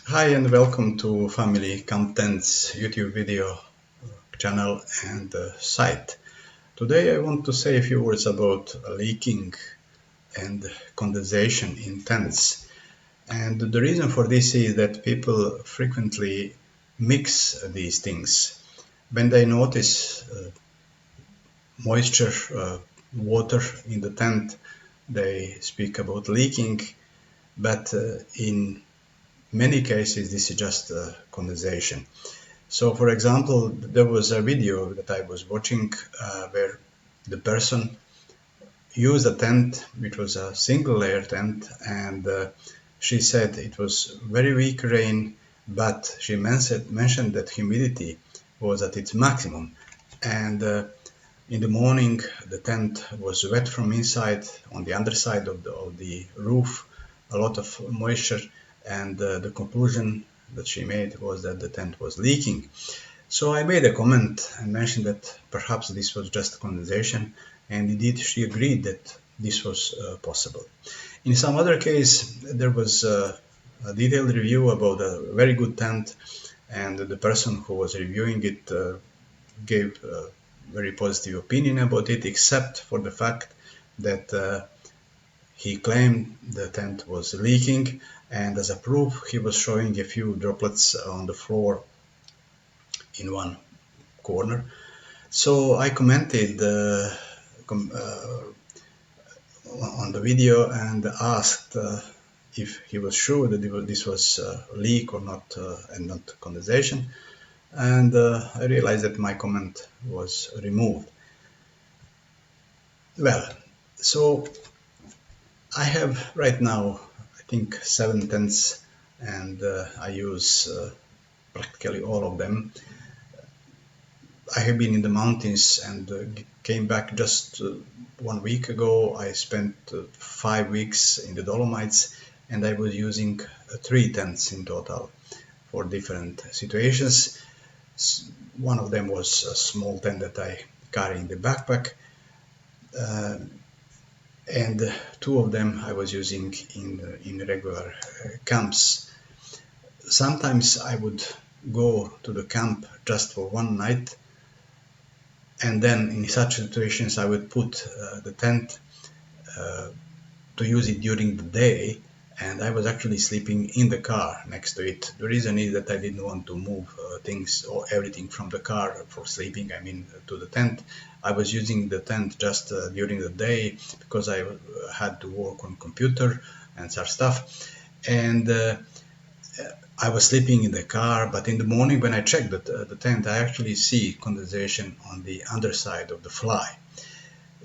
Hi and welcome to Family Contents YouTube video channel and site. Today I want to say a few words about leaking and condensation in tents. And the reason for this is that people frequently mix these things. When they notice moisture, water in the tent, they speak about leaking, but in many cases this is just condensation. So, for example, there was a video that I was watching where the person used a tent, which was a single layer tent, and she said it was very weak rain, but she mentioned that humidity was at its maximum. And in the morning, the tent was wet from inside, on the underside of the roof, a lot of moisture, and the conclusion that she made was that the tent was leaking. So I made a comment and mentioned that perhaps this was just condensation, and indeed she agreed that this was possible. In some other case, there was a detailed review about a very good tent, and the person who was reviewing it gave a very positive opinion about it, except for the fact that he claimed the tent was leaking, and as a proof, he was showing a few droplets on the floor in one corner. So I commented on the video and asked if he was sure that this was a leak or not, and not condensation. And I realized that my comment was removed. Well, so I have right now, I think, 7 tents, and I use practically all of them. I have been in the mountains and came back just 1 week ago. I spent 5 weeks in the Dolomites, and I was using 3 tents in total for different situations. One of them was a small tent that I carry in the backpack, and 2 of them I was using in regular camps. Sometimes I would go to the camp just for 1 night, and then in such situations I would put the tent to use it during the day, and I was actually sleeping in the car next to it. The reason is that I didn't want to move things or everything from the car for sleeping, I mean to the tent. I was using the tent just during the day because I had to work on computer and such stuff, and I was sleeping in the car, but in the morning when I checked the tent, I actually see condensation on the underside of the fly.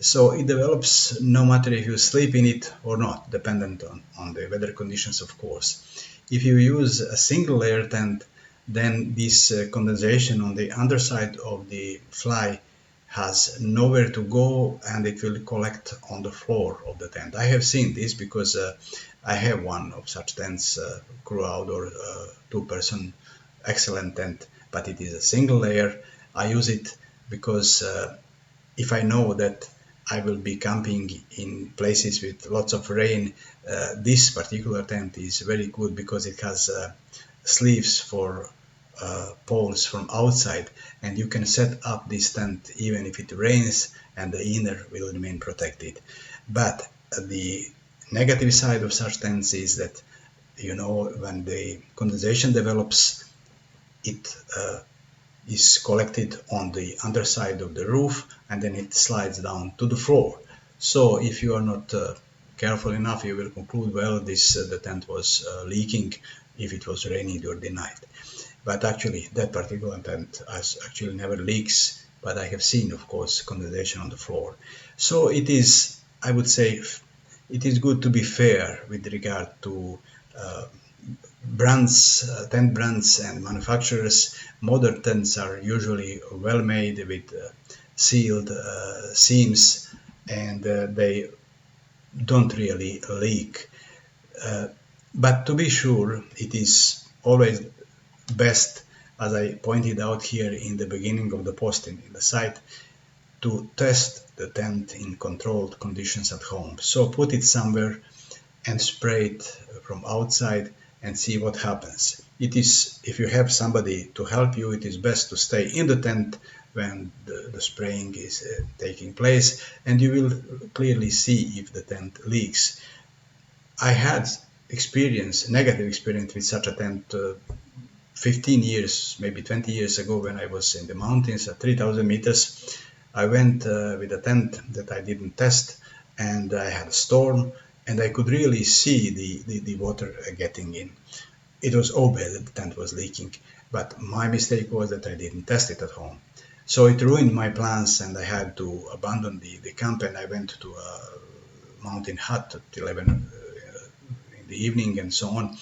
So it develops no matter if you sleep in it or not, dependent on the weather conditions, of course. If you use a single layer tent, then this condensation on the underside of the fly has nowhere to go, and it will collect on the floor of the tent. I have seen this because I have one of such tents, crew outdoor 2-person excellent tent, but it is a single layer. I use it because if I know that I will be camping in places with lots of rain, this particular tent is very good because it has sleeves for poles from outside, and you can set up this tent even if it rains, and the inner will remain protected. But the negative side of such tents is that, when the condensation develops, it is collected on the underside of the roof, and then it slides down to the floor. So if you are not careful enough, you will conclude, well, the tent was leaking if it was raining during the night. But actually, that particular tent actually never leaks, but I have seen, of course, condensation on the floor. So it is, I would say, it is good to be fair with regard to brands, tent brands and manufacturers. Modern tents are usually well made with sealed seams, and they don't really leak. But to be sure, it is always best, as I pointed out here in the beginning of the post in the site, to test the tent in controlled conditions at home. So put it somewhere and spray it from outside, and see what happens. It is, if you have somebody to help you, it is best to stay in the tent when the spraying is taking place, and you will clearly see if the tent leaks. I had negative experience with such a tent 15 years, maybe 20 years ago, when I was in the mountains at 3,000 meters. I went with a tent that I didn't test, and I had a storm, and I could really see the water getting in. It was obvious that the tent was leaking, but my mistake was that I didn't test it at home. So it ruined my plans, and I had to abandon the camp, and I went to a mountain hut at 11 in the evening and so on.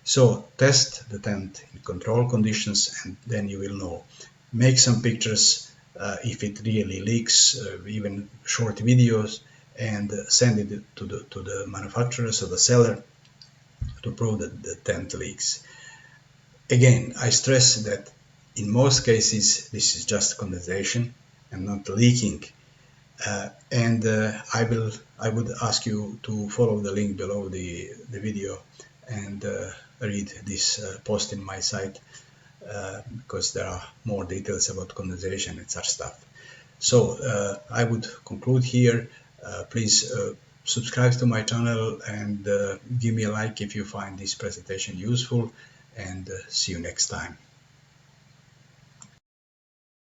So test the tent in control conditions, and then you will know. Make some pictures if it really leaks, even short videos, and send it to the manufacturers or the seller to prove that the tent leaks. Again, I stress that in most cases this is just condensation and not leaking. I would ask you to follow the link below the video and read this post in my site because there are more details about condensation and such stuff. So I would conclude here. Please subscribe to my channel and give me a like if you find this presentation useful, and see you next time.